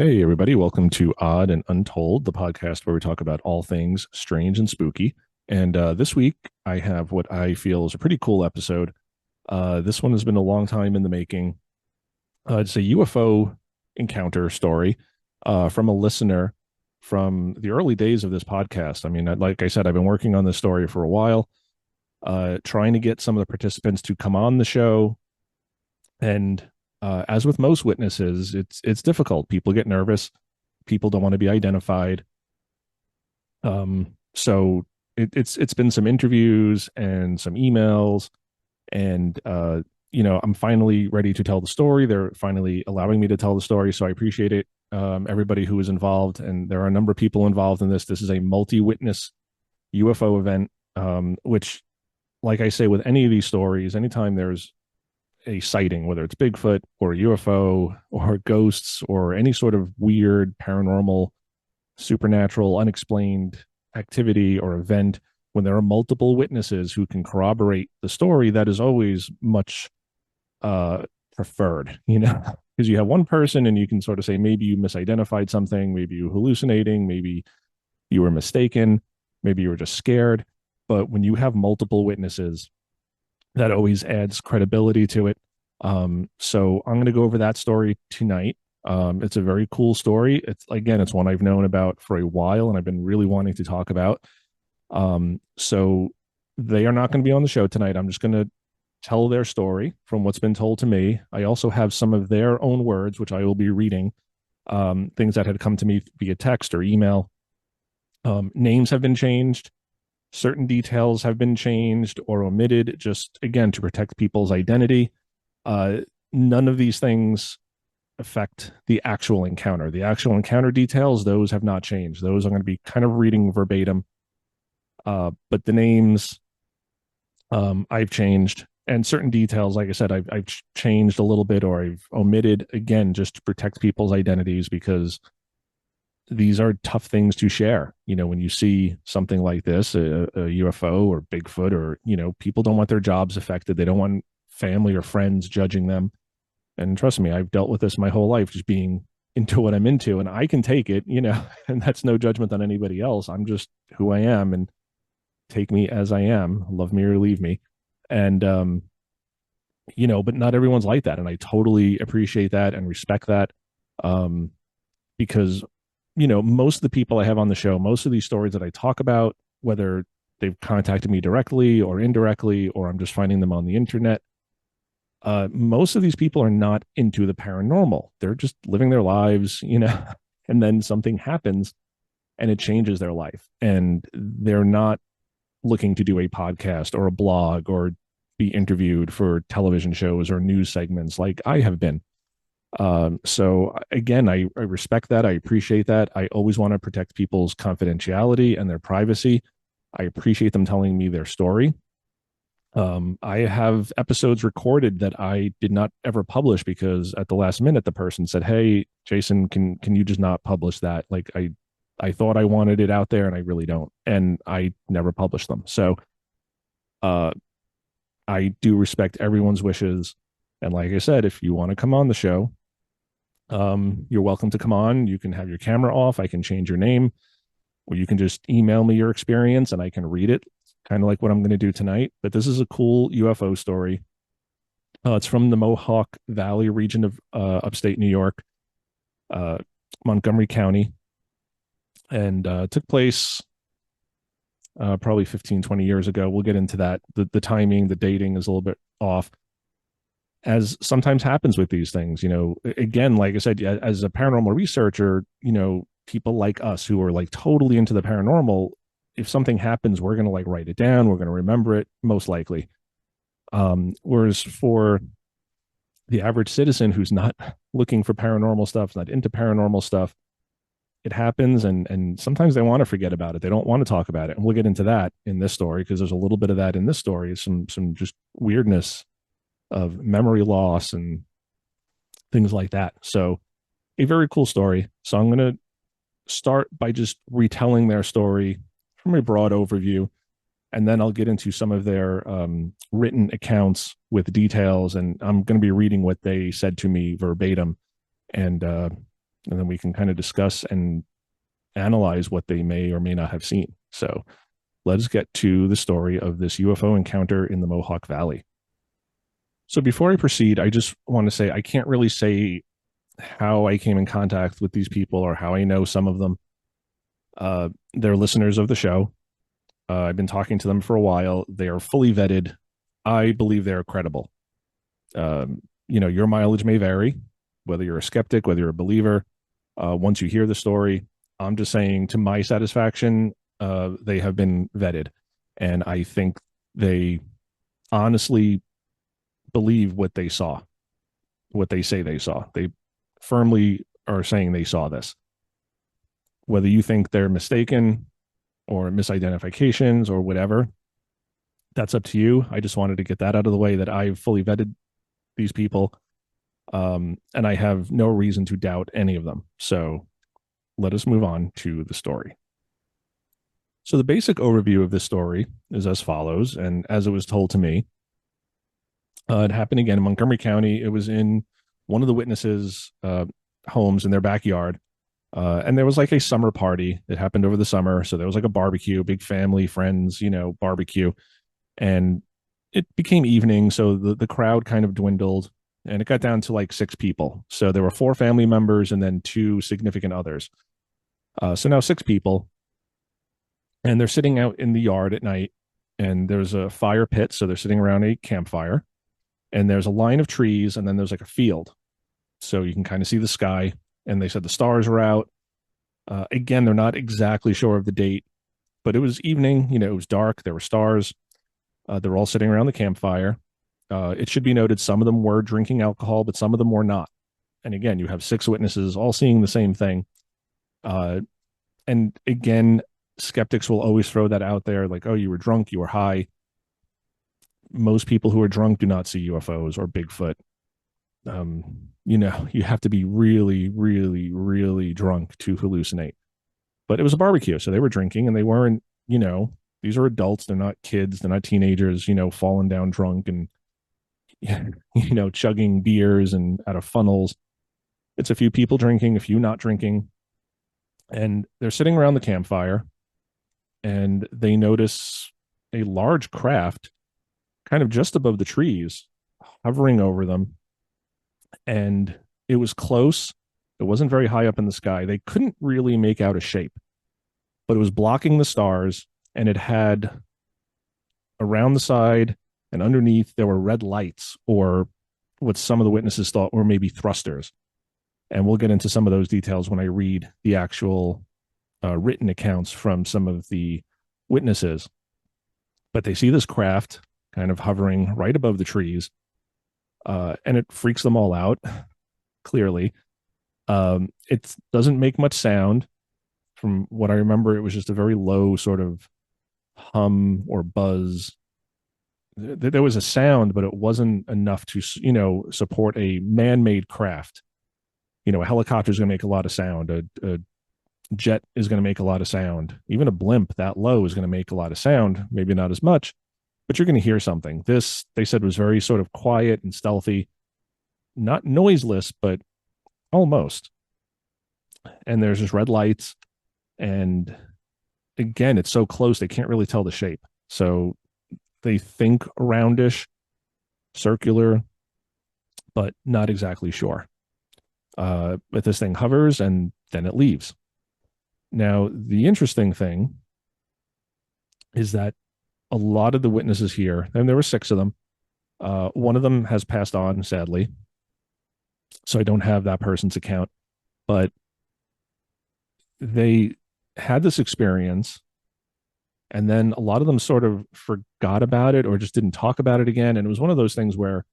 Hey, everybody. Welcome to Odd and Untold, the podcast where we talk about all things strange and spooky. And this week, I have what I feel is a pretty cool episode. This one has been a long time in the making. It's a UFO encounter story from a listener from the early days of this podcast. I mean, like I said, I've been working on this story for a while, trying to get some of the participants to come on the show. And as with most witnesses, it's difficult. People get nervous. People don't want to be identified. So it's been some interviews and some emails, and I'm finally ready to tell the story. They're finally allowing me to tell the story, so I appreciate it. Everybody who is involved, and there are a number of people involved in this. This is a multi-witness UFO event, which, like I say, with any of these stories, anytime there's a sighting, whether it's Bigfoot or UFO or ghosts or any sort of weird paranormal, supernatural, unexplained activity or event, when there are multiple witnesses who can corroborate the story, that is always much preferred, because you have one person and you can sort of say, maybe you misidentified something, maybe you hallucinating, maybe you were mistaken, maybe you were just scared. But when you have multiple witnesses, that always adds credibility to it. So I'm going to go over that story tonight. It's a very cool story. It's one I've known about for a while and I've been really wanting to talk about. So they are not going to be on the show tonight. I'm just going to tell their story from what's been told to me. I also have some of their own words, which I will be reading, things that had come to me via text or email. Names have been changed. Certain details have been changed or omitted, just again to protect people's identity. None of these things affect the actual encounter. The actual encounter details, those have not changed. Those I'm going to be kind of reading verbatim. But the names, I've changed, and certain details, like I said, I've changed a little bit or I've omitted, again, just to protect people's identities, because these are tough things to share. When you see something like this, a UFO or Bigfoot, or, people don't want their jobs affected. They don't want family or friends judging them. And trust me, I've dealt with this my whole life, just being into what I'm into, and I can take it, and that's no judgment on anybody else. I'm just who I am, and take me as I am, love me or leave me. And, but not everyone's like that. And I totally appreciate that and respect that. Because most of the people I have on the show, most of these stories that I talk about, whether they've contacted me directly or indirectly, or I'm just finding them on the internet, most of these people are not into the paranormal. They're just living their lives, and then something happens and it changes their life. And they're not looking to do a podcast or a blog or be interviewed for television shows or news segments like I have been. So again, I respect that. I appreciate that. I always want to protect people's confidentiality and their privacy. I appreciate them telling me their story. I have episodes recorded that I did not ever publish because at the last minute, the person said, "Hey, Jason, can you just not publish that? Like I thought I wanted it out there and I really don't." And I never published them. So, I do respect everyone's wishes. And like I said, if you want to come on the show, you're welcome to come on. You can have your camera off. I can change your name, or you can just email me your experience and I can read it, kind of like what I'm going to do tonight. But this is a cool UFO story. It's from the Mohawk Valley region of upstate New York, Montgomery County, and took place probably 15, 20 years ago. We'll get into that. The timing, the dating is a little bit off, as sometimes happens with these things. Again, like I said, as a paranormal researcher, people like us who are like totally into the paranormal, if something happens, we're going to like write it down. We're going to remember it most likely. Whereas for the average citizen who's not looking for paranormal stuff, not into paranormal stuff, it happens. And sometimes they want to forget about it. They don't want to talk about it. And we'll get into that in this story, because there's a little bit of that in this story, some just weirdness of memory loss and things like that. So a very cool story. So I'm going to start by just retelling their story from a broad overview, and then I'll get into some of their written accounts with details, and I'm going to be reading what they said to me verbatim. And and then we can kind of discuss and analyze what they may or may not have seen. So let's get to the story of this UFO encounter in the Mohawk Valley. So before I proceed, I just want to say I can't really say how I came in contact with these people or how I know some of them. They're listeners of the show. I've been talking to them for a while. They are fully vetted. I believe they're credible. Your mileage may vary, whether you're a skeptic, whether you're a believer. Once you hear the story, I'm just saying, to my satisfaction, they have been vetted, and I think they honestly believe what they saw, what they say they saw. They firmly are saying they saw this. Whether you think they're mistaken or misidentifications or whatever, that's up to you. I just wanted to get that out of the way, that I've fully vetted these people, and I have no reason to doubt any of them. So let us move on to the story. So the basic overview of this story is as follows, and as it was told to me, it happened again in Montgomery County. It was in one of the witnesses' homes in their backyard. And there was like a summer party that happened over the summer. So there was like a barbecue, big family, friends, barbecue. And it became evening. So the crowd kind of dwindled, and it got down to like 6 people. So there were 4 family members and then 2 significant others. So now 6 people. And they're sitting out in the yard at night, and there's a fire pit. So they're sitting around a campfire, and there's a line of trees, and then there's like a field. So you can kind of see the sky. And they said the stars were out. Again, they're not exactly sure of the date, but it was evening. It was dark. There were stars. They were all sitting around the campfire. It should be noted, some of them were drinking alcohol, but some of them were not. And again, you have 6 witnesses all seeing the same thing. And again, skeptics will always throw that out there, like, oh, you were drunk, you were high. Most people who are drunk do not see UFOs or Bigfoot. You have to be really, really, really drunk to hallucinate. But it was a barbecue, so they were drinking, and they weren't, these are adults. They're not kids. They're not teenagers, falling down drunk and, chugging beers and out of funnels. It's a few people drinking, a few not drinking. And they're sitting around the campfire, and they notice a large craft kind of just above the trees, hovering over them. And it was close. It wasn't very high up in the sky. They couldn't really make out a shape, but it was blocking the stars, and it had around the side and underneath, there were red lights, or what some of the witnesses thought were maybe thrusters. And we'll get into some of those details when I read the actual written accounts from some of the witnesses. But they see this craft kind of hovering right above the trees, and it freaks them all out, clearly. It doesn't make much sound. From what I remember, it was just a very low sort of hum or buzz. There was a sound, but it wasn't enough to, support a man-made craft. A helicopter is going to make a lot of sound. A jet is going to make a lot of sound. Even a blimp that low is going to make a lot of sound. Maybe not as much, but you're going to hear something. This, they said, was very sort of quiet and stealthy, not noiseless, but almost. And there's just red lights. And again, it's so close, they can't really tell the shape. So they think roundish, circular, but not exactly sure. But this thing hovers, and then it leaves. Now, the interesting thing is that a lot of the witnesses here, and there were 6 of them, one of them has passed on, sadly. So I don't have that person's account, but they had this experience, and then a lot of them sort of forgot about it or just didn't talk about it again. And it was one of those things where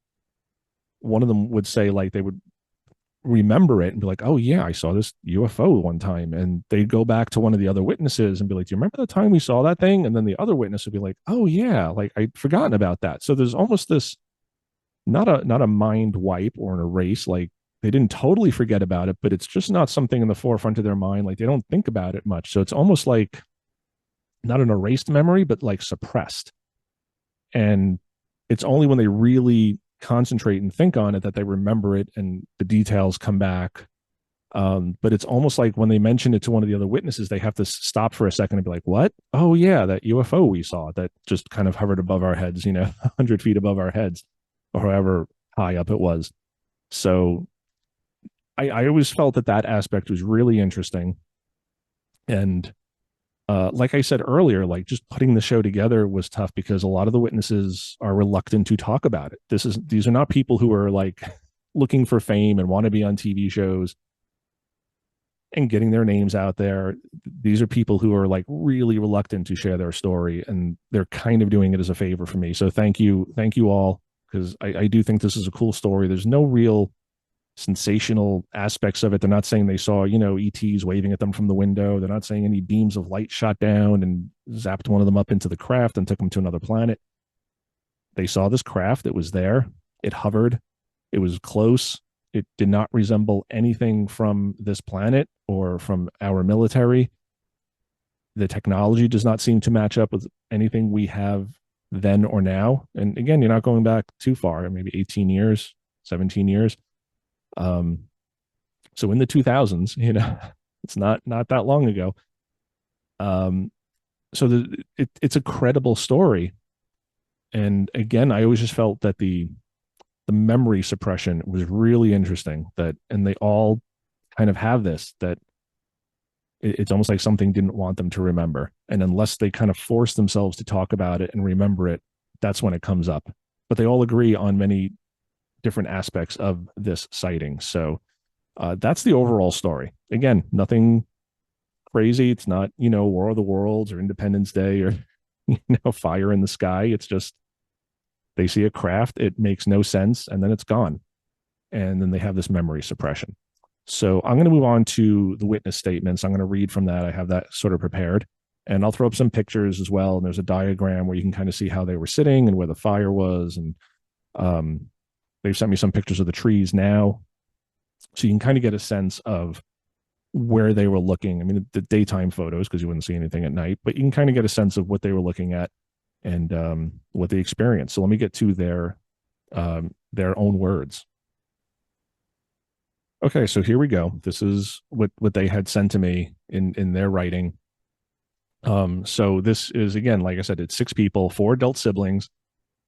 one of them would say, like, they would remember it and be like, oh yeah, I saw this UFO one time. And they'd go back to one of the other witnesses and be like, do you remember the time we saw that thing? And then the other witness would be like, oh yeah, like I'd forgotten about that. So there's almost this, not a mind wipe or an erase, like they didn't totally forget about it, but it's just not something in the forefront of their mind. Like they don't think about it much. So it's almost like not an erased memory, but like suppressed. And it's only when they really concentrate and think on it that they remember it and the details come back But it's almost like when they mention it to one of the other witnesses, they have to stop for a second and be like, what? Oh, yeah, that UFO we saw that just kind of hovered above our heads, 100 feet above our heads, or however high up it was. So I always felt that that aspect was really interesting. And like I said earlier, like just putting the show together was tough because a lot of the witnesses are reluctant to talk about it. These are not people who are like looking for fame and want to be on TV shows and getting their names out there. These are people who are like really reluctant to share their story, and they're kind of doing it as a favor for me. So thank you all, because I do think this is a cool story. There's no real sensational aspects of it. They're not saying they saw, ETs waving at them from the window. They're not saying any beams of light shot down and zapped one of them up into the craft and took them to another planet. They saw this craft. It was there. It hovered. It was close. It did not resemble anything from this planet or from our military. The technology does not seem to match up with anything we have then or now. And again, you're not going back too far, maybe 18 years, 17 years. Um, so in the 2000s, it's not that long ago. Um, so it's a credible story. And again, I always just felt that the memory suppression was really interesting, and they all kind of have this, that it's almost like something didn't want them to remember. And unless they kind of force themselves to talk about it and remember it, that's when it comes up. But they all agree on many different aspects of this sighting. So that's the overall story. Again, nothing crazy. It's not, War of the Worlds or Independence Day or, fire in the sky. It's just they see a craft, it makes no sense, and then it's gone. And then they have this memory suppression. So I'm going to move on to the witness statements. I'm going to read from that. I have that sort of prepared. And I'll throw up some pictures as well. And there's a diagram where you can kind of see how they were sitting and where the fire was. And they've sent me some pictures of the trees now. So you can kind of get a sense of where they were looking. I mean, the daytime photos, because you wouldn't see anything at night, but you can kind of get a sense of what they were looking at and what they experienced. So let me get to their own words. Okay, so here we go. This is what they had sent to me in their writing. So this is, again, like I said, it's 6 people, 4 adult siblings,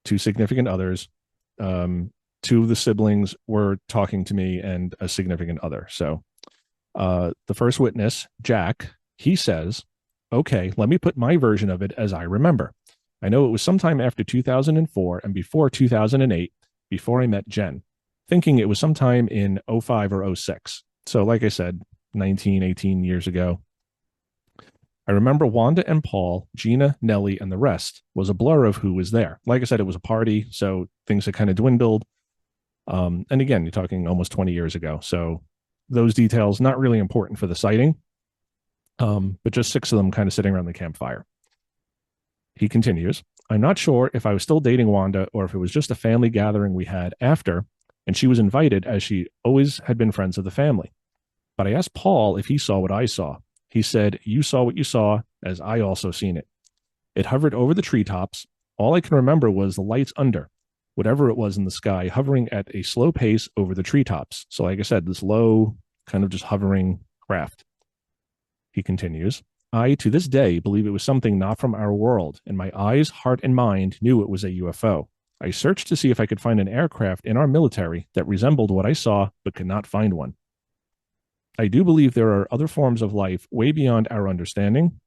2 significant others. 2 of the siblings were talking to me and a significant other. So the first witness, Jack, he says, okay, let me put my version of it as I remember. I know it was sometime after 2004 and before 2008, before I met Jen, thinking it was sometime in 05 or 06. So like I said, 19, 18 years ago. I remember Wanda and Paul, Gina, Nellie, and the rest was a blur of who was there. Like I said, it was a party, so things had kind of dwindled. And again, you're talking almost 20 years ago. So those details, not really important for the sighting, but just 6 of them kind of sitting around the campfire. He continues, I'm not sure if I was still dating Wanda or if it was just a family gathering we had after, and she was invited as she always had been friends of the family. But I asked Paul if he saw what I saw. He said, you saw what you saw, as I also seen it. It hovered over the treetops. All I can remember was the lights under, whatever it was in the sky, hovering at a slow pace over the treetops. So like I said, this low, kind of just hovering craft. He continues, I, to this day, believe it was something not from our world, and my eyes, heart, and mind knew it was a UFO. I searched to see if I could find an aircraft in our military that resembled what I saw, but could not find one. I do believe there are other forms of life way beyond our understanding.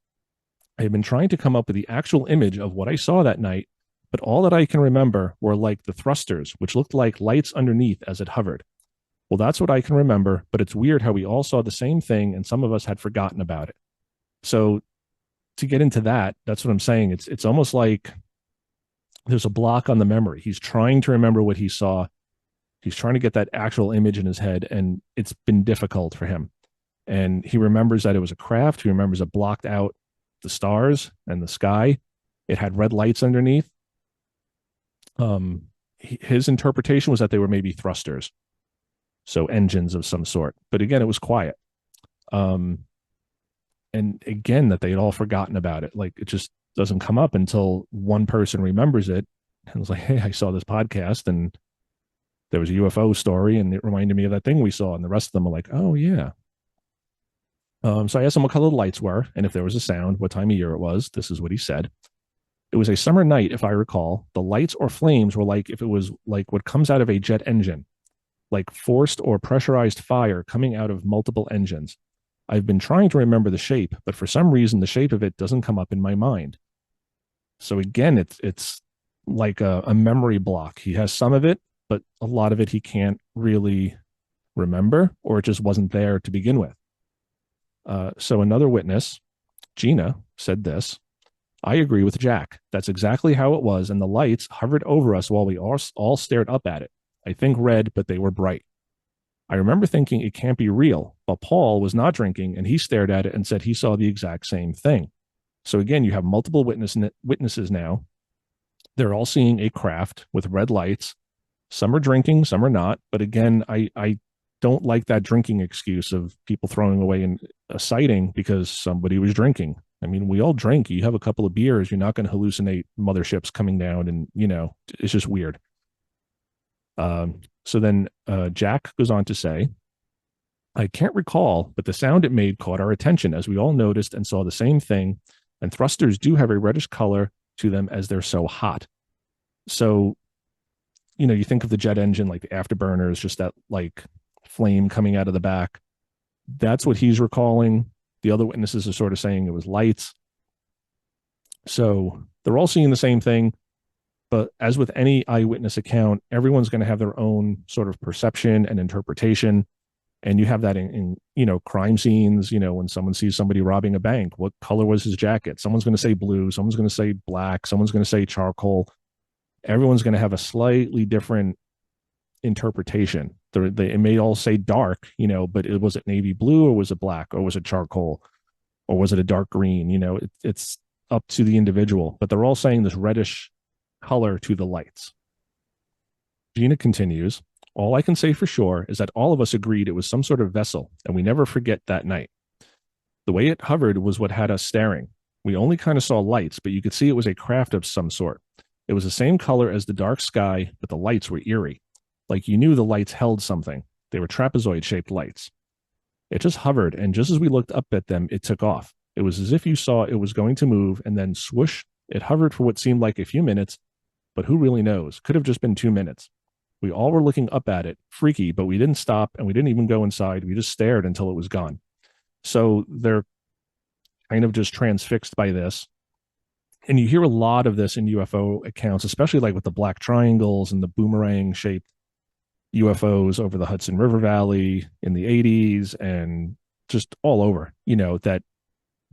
I have been trying to come up with the actual image of what I saw that night, but all that I can remember were like the thrusters, which looked like lights underneath as it hovered. Well, that's what I can remember, but it's weird how we all saw the same thing and some of us had forgotten about it. So to get into that, that's what I'm saying. It's almost like there's a block on the memory. He's trying to remember what he saw. He's trying to get that actual image in his head, and it's been difficult for him. And he remembers that it was a craft. He remembers it blocked out the stars and the sky. It had red lights underneath. His interpretation was that they were maybe thrusters, so engines of some sort. But again, it was quiet. And again, that they had all forgotten about it. Like, it just doesn't come up until one person remembers it and was like, hey, I saw this podcast and there was a UFO story and it reminded me of that thing we saw. And the rest of them are like, oh, yeah, So I asked him what color the lights were and if there was a sound, what time of year it was. This is what he said. It was a summer night, if I recall. The lights or flames were like if it was like what comes out of a jet engine, like forced or pressurized fire coming out of multiple engines. I've been trying to remember the shape, but for some reason, the shape of it doesn't come up in my mind. So again, it's like a memory block. He has some of it, but a lot of it he can't really remember, or it just wasn't there to begin with. So another witness, Gina, said this. I agree with Jack. That's exactly how it was, and the lights hovered over us while we all stared up at it. I think red, but they were bright. I remember thinking it can't be real, but Paul was not drinking, and he stared at it and said he saw the exact same thing. So again, you have multiple witnesses now. They're all seeing a craft with red lights. Some are drinking, some are not. But again, I don't like that drinking excuse of people throwing away a sighting because somebody was drinking. I mean, we all drink. You have a couple of beers, you're not going to hallucinate motherships coming down, and it's just weird. So then Jack goes on to say, I can't recall, but the sound it made caught our attention as we all noticed and saw the same thing. And thrusters do have a reddish color to them as they're so hot. So, you think of the jet engine, like the afterburners, just that like flame coming out of the back. That's what he's recalling. The other witnesses are sort of saying it was lights. So they're all seeing the same thing. But as with any eyewitness account, everyone's going to have their own sort of perception and interpretation. And you have that in crime scenes, when someone sees somebody robbing a bank, what color was his jacket? Someone's going to say blue, someone's going to say black, someone's going to say charcoal. Everyone's going to have a slightly different interpretation. It may all say dark, but was it navy blue, or was it black, or was it charcoal, or was it a dark green? It's up to the individual, but they're all saying this reddish color to the lights. Gina continues, all I can say for sure is that all of us agreed it was some sort of vessel, and we never forget that night. The way it hovered was what had us staring. We only kind of saw lights, but you could see it was a craft of some sort. It was the same color as the dark sky, but the lights were eerie. Like you knew the lights held something. They were trapezoid-shaped lights. It just hovered, and just as we looked up at them, it took off. It was as if you saw it was going to move, and then swoosh, it hovered for what seemed like a few minutes, but who really knows? Could have just been 2 minutes. We all were looking up at it, freaky, but we didn't stop, and we didn't even go inside. We just stared until it was gone. So they're kind of just transfixed by this. And you hear a lot of this in UFO accounts, especially like with the black triangles and the boomerang shaped UFOs over the Hudson River Valley in the 80s and just all over, that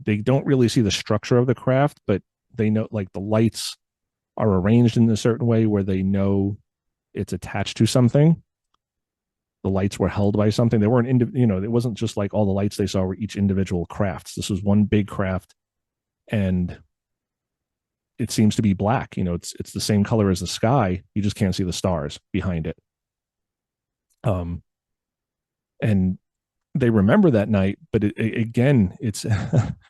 they don't really see the structure of the craft, but they know like the lights are arranged in a certain way where they know it's attached to something. The lights were held by something. They weren't, it wasn't just like all the lights they saw were each individual crafts. This was one big craft, and it seems to be black. It's the same color as the sky. You just can't see the stars behind it. And they remember that night, but again, it's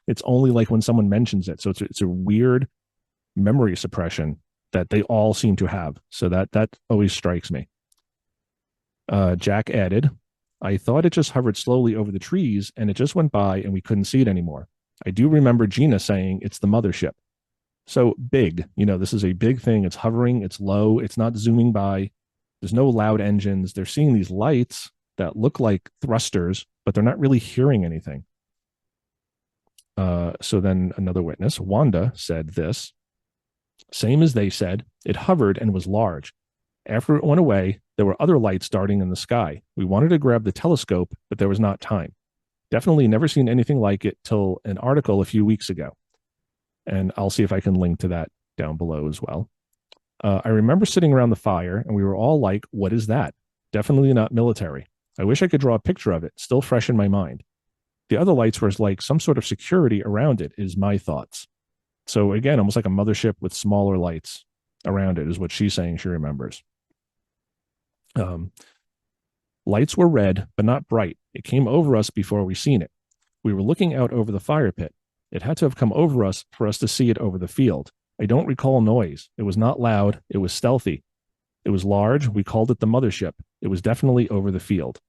it's only like when someone mentions it. So it's a weird memory suppression that they all seem to have. So that always strikes me. Jack added, I thought it just hovered slowly over the trees and it just went by and we couldn't see it anymore. I do remember Gina saying it's the mothership. So big, this is a big thing. It's hovering, it's low, it's not zooming by. There's no loud engines. They're seeing these lights that look like thrusters, but they're not really hearing anything. So then another witness, Wanda, said this. Same as they said, it hovered and was large. After it went away, there were other lights darting in the sky. We wanted to grab the telescope, but there was not time. Definitely never seen anything like it till an article a few weeks ago. And I'll see if I can link to that down below as well. I remember sitting around the fire and we were all like, what is that? Definitely not military. I wish I could draw a picture of it, still fresh in my mind. The other lights were like some sort of security around it, is my thoughts. So again, almost like a mothership with smaller lights around it is what she's saying she remembers. Lights were red, but not bright. It came over us before we seen it. We were looking out over the fire pit. It had to have come over us for us to see it over the field. I don't recall noise. It was not loud. It was stealthy. It was large. We called it the mothership. It was definitely over the field.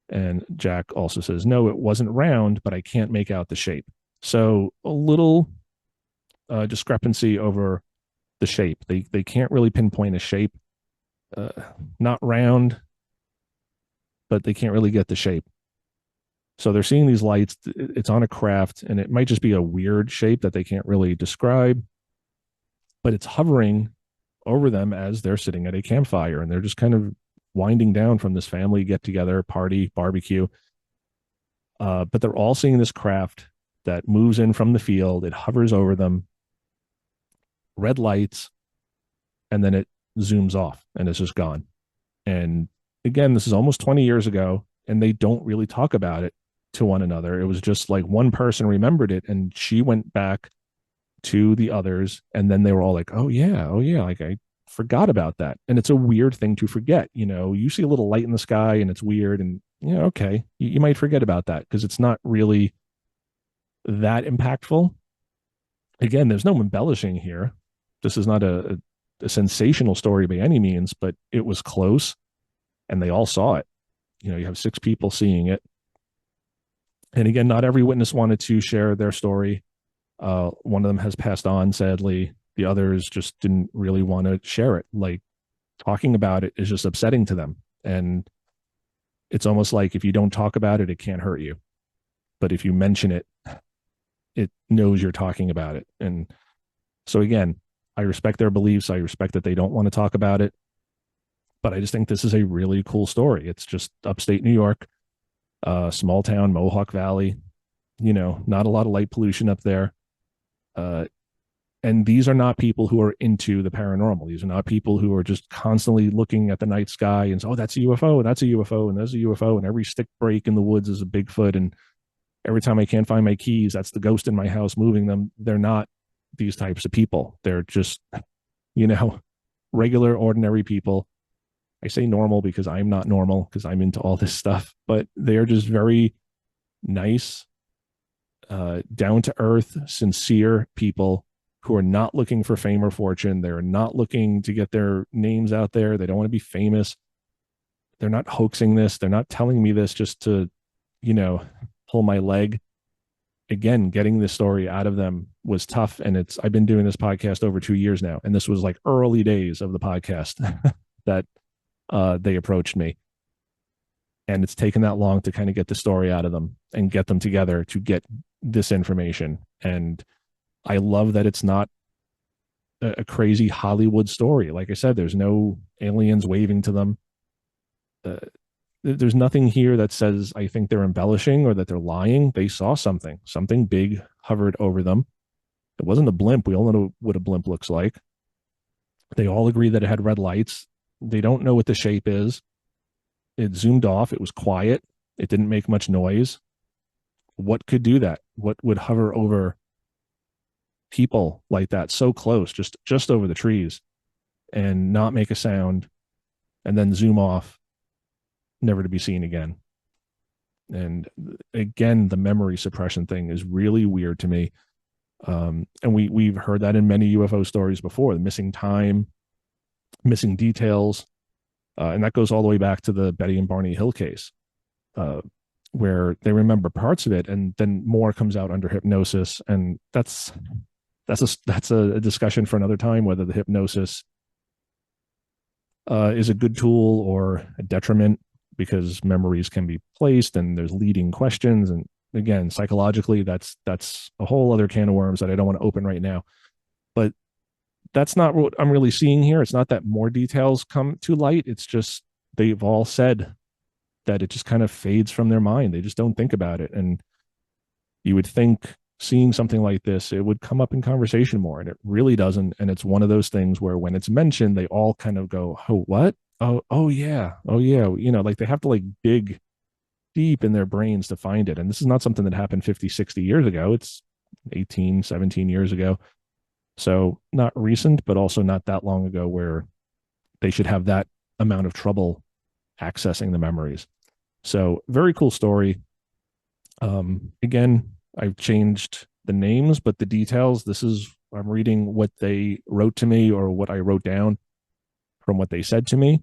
And Jack also says, no, it wasn't round, but I can't make out the shape. So a little discrepancy over the shape. They can't really pinpoint a shape. Uh, Not round, but they can't really get the shape. So they're seeing these lights. It's on a craft, and it might just be a weird shape that they can't really describe, but it's hovering over them as they're sitting at a campfire, and they're just kind of winding down from this family get together, party, barbecue. But they're all seeing this craft that moves in from the field. It hovers over them, red lights, and then it zooms off and it's just gone. And again, this is almost 20 years ago, and they don't really talk about it to one another. It was just like one person remembered it, and she went back to the others, and then they were all like, oh yeah, like I forgot about that. And it's a weird thing to forget. You see a little light in the sky and it's weird, and okay, you might forget about that because it's not really that impactful. Again, there's no embellishing here. This is not a sensational story by any means, but it was close and they all saw it. You have 6 people seeing it. And again, not every witness wanted to share their story. One of them has passed on, sadly. The others just didn't really want to share it. Like, talking about it is just upsetting to them. And it's almost like if you don't talk about it, it can't hurt you. But if you mention it, it knows you're talking about it. And so again, I respect their beliefs. I respect that they don't want to talk about it. But I just think this is a really cool story. It's just upstate New York, small town, Mohawk Valley, not a lot of light pollution up there. And these are not people who are into the paranormal. These are not people who are just constantly looking at the night sky and say, oh, that's a UFO, and that's a UFO, and there's a UFO, and every stick break in the woods is a Bigfoot, and every time I can't find my keys, that's the ghost in my house moving them. They're not these types of people. They're just, regular, ordinary people. I say normal because I'm not normal because I'm into all this stuff, but they're just very nice, down to earth, sincere people who are not looking for fame or fortune. They're not looking to get their names out there. They don't want to be famous. They're not hoaxing this. They're not telling me this just to, pull my leg. Again, getting this story out of them was tough. And I've been doing this podcast over 2 years now. And this was like early days of the podcast that they approached me. And it's taken that long to kind of get the story out of them and get them together to get this information. And I love that it's not a crazy Hollywood story. Like I said, there's no aliens waving to them. There's nothing here that says I think they're embellishing or that they're lying. They saw something big hovered over them. It wasn't a blimp. We all know what a blimp looks like. They all agree that it had red lights. They don't know what the shape is. It zoomed off. It was quiet. It didn't make much noise. What could do that? What would hover over people like that so close, just over the trees, and not make a sound, and then zoom off, never to be seen again? And again, the memory suppression thing is really weird to me. And we've heard that in many UFO stories before, the missing time, missing details. And that goes all the way back to the Betty and Barney Hill case, where they remember parts of it and then more comes out under hypnosis. And that's a discussion for another time, whether the hypnosis is a good tool or a detriment, because memories can be placed and there's leading questions. And again, psychologically, that's a whole other can of worms that I don't want to open right now. But that's not what I'm really seeing here. It's not that more details come to light. It's just they've all said that it just kind of fades from their mind. They just don't think about it. And you would think seeing something like this, it would come up in conversation more, and it really doesn't. And it's one of those things where when it's mentioned, they all kind of go, oh, what? Oh yeah. Like they have to like dig deep in their brains to find it. And this is not something that happened 50, 60 years ago. It's 18, 17 years ago. So not recent, but also not that long ago where they should have that amount of trouble accessing the memories. So very cool story. Again, I've changed the names, but the details, I'm reading what they wrote to me or what I wrote down from what they said to me.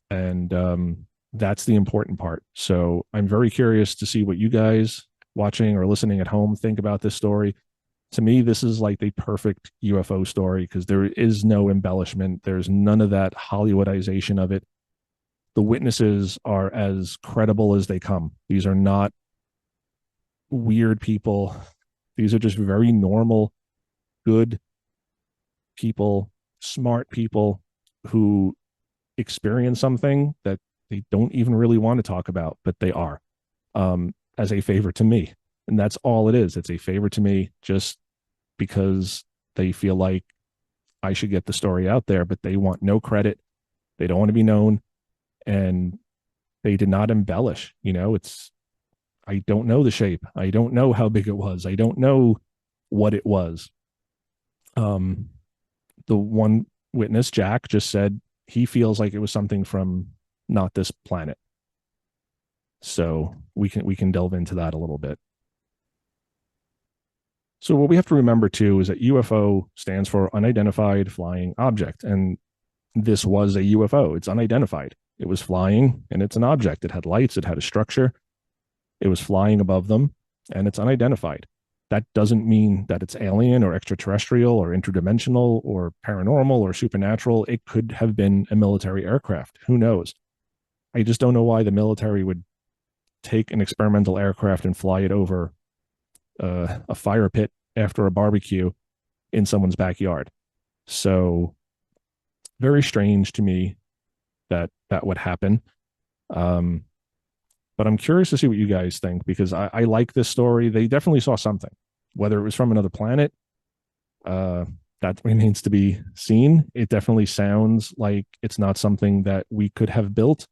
And That's the important part. So I'm very curious to see what you guys watching or listening at home think about this story. To me, this is like the perfect UFO story because there is no embellishment. There's none of that Hollywoodization of it. The witnesses are as credible as they come. These are not weird people. These are just very normal, good people, smart people who experience something that they don't even really want to talk about, but they are, as a favor to me. And that's all it is. It's a favor to me just because they feel like I should get the story out there, but they want no credit. They don't want to be known. And they did not embellish. I don't know the shape. I don't know how big it was. I don't know what it was. Um, the one witness, Jack, just said he feels like it was something from not this planet. So we can delve into that a little bit. So what we have to remember too is that UFO stands for unidentified flying object, and this was a UFO. It's unidentified. It was flying, and it's an object. It had lights. It had a structure. It was flying above them, and it's unidentified. That doesn't mean that it's alien or extraterrestrial or interdimensional or paranormal or supernatural. It could have been a military aircraft. Who knows? I just don't know why the military would take an experimental aircraft and fly it over a fire pit after a barbecue in someone's backyard. So very strange to me that that would happen. Um, but I'm curious to see what you guys think because I like this story. They definitely saw something, whether it was from another planet. Uh, that remains to be seen. It definitely sounds like it's not something that we could have built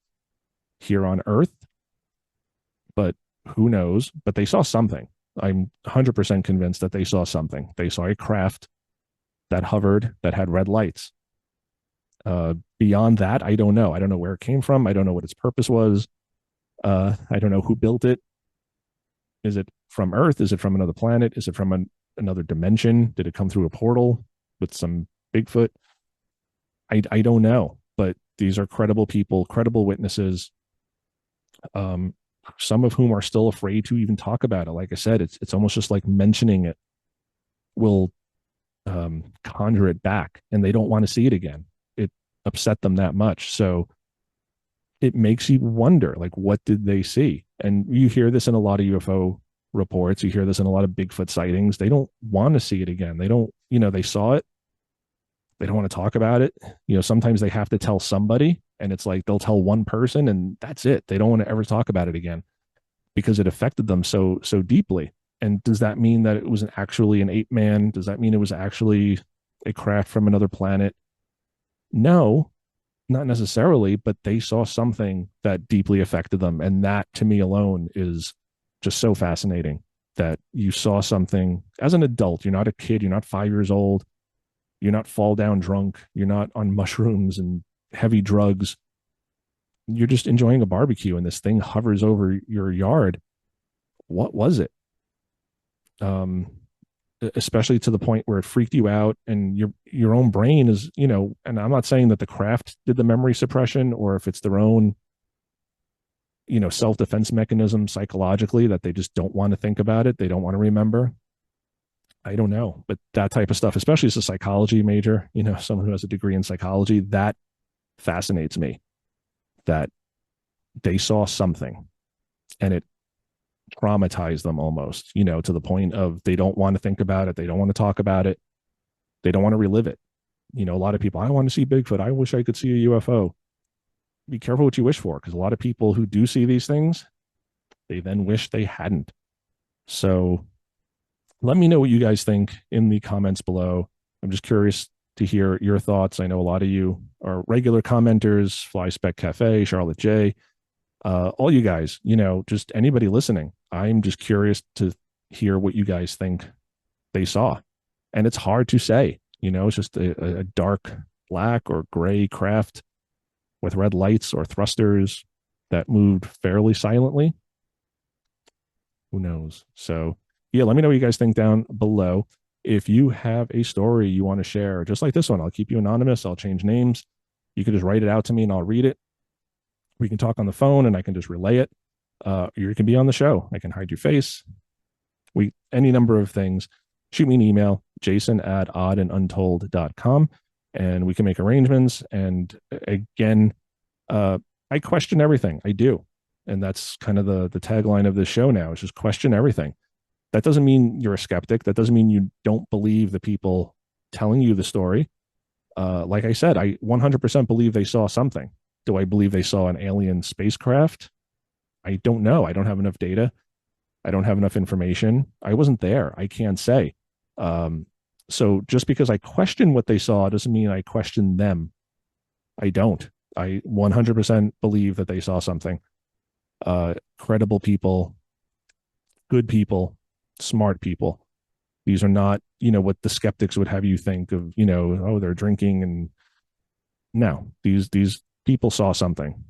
here on Earth, but who knows? But they saw something. I'm 100% convinced that they saw something. They saw a craft that hovered that had red lights. Beyond that, I don't know. I don't know where it came from. I don't know what its purpose was. I don't know who built it. Is it from Earth? Is it from another planet? Is it from another dimension? Did it come through a portal with some Bigfoot? I don't know. But these are credible people, credible witnesses. Some of whom are still afraid to even talk about it. Like I said, it's almost just like mentioning it will conjure it back, and they don't want to see it again. It upset them that much. So it makes you wonder, like, what did they see? And you hear this in a lot of UFO reports. You hear this in a lot of Bigfoot sightings. They don't want to see it again. They don't, they saw it. They don't want to talk about it. Sometimes they have to tell somebody, and it's like they'll tell one person and that's it. They don't want to ever talk about it again because it affected them so deeply. And does that mean that it was actually an ape man? Does that mean it was actually a craft from another planet? No, not necessarily, but they saw something that deeply affected them. And that to me alone is just so fascinating that you saw something as an adult. You're not a kid. You're not 5 years old. You're not fall down drunk. You're not on mushrooms and heavy drugs. You're just enjoying a barbecue and this thing hovers over your yard. What was it? Especially to the point where it freaked you out and your own brain is, and I'm not saying that the craft did the memory suppression or if it's their own, self-defense mechanism psychologically that they just don't want to think about it. They don't want to remember. I don't know, but that type of stuff, especially as a psychology major, someone who has a degree in psychology, that fascinates me that they saw something and it traumatized them almost, to the point of they don't want to think about it. They don't want to talk about it. They don't want to relive it. A lot of people, I want to see Bigfoot. I wish I could see a UFO. Be careful what you wish for, because a lot of people who do see these things, they then wish they hadn't. So let me know what you guys think in the comments below. I'm just curious to hear your thoughts. I know a lot of you are regular commenters, Fly Spec Cafe, Charlotte J, all you guys, just anybody listening. I'm just curious to hear what you guys think they saw. And it's hard to say, it's just a dark black or gray craft with red lights or thrusters that moved fairly silently. Who knows? So yeah, let me know what you guys think down below. If you have a story you want to share, just like this one, I'll keep you anonymous. I'll change names. You can just write it out to me and I'll read it. We can talk on the phone and I can just relay it. You can be on the show. I can hide your face. Any number of things. Shoot me an email, jason@oddanduntold.com, and we can make arrangements. And again, I question everything. I do. And that's kind of the tagline of this show now, is just question everything. That doesn't mean you're a skeptic. That doesn't mean you don't believe the people telling you the story. Like I said, I 100% believe they saw something. Do I believe they saw an alien spacecraft? I don't know. I don't have enough data. I don't have enough information. I wasn't there. I can't say. So just because I question what they saw doesn't mean I question them. I don't. I 100% believe that they saw something. Credible people, good people, smart people. These are not, what the skeptics would have you think of, oh, they're drinking. And no, these people saw something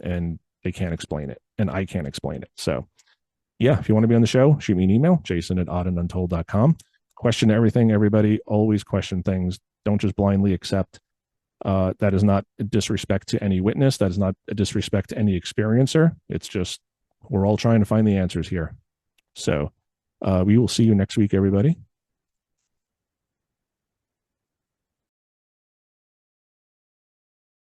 and they can't explain it. And I can't explain it. So yeah, if you want to be on the show, shoot me an email, jason@oddanduntold.com. Question everything, everybody. Always question things. Don't just blindly accept. That is not a disrespect to any witness. That is not a disrespect to any experiencer. It's just, we're all trying to find the answers here. So we will see you next week, everybody.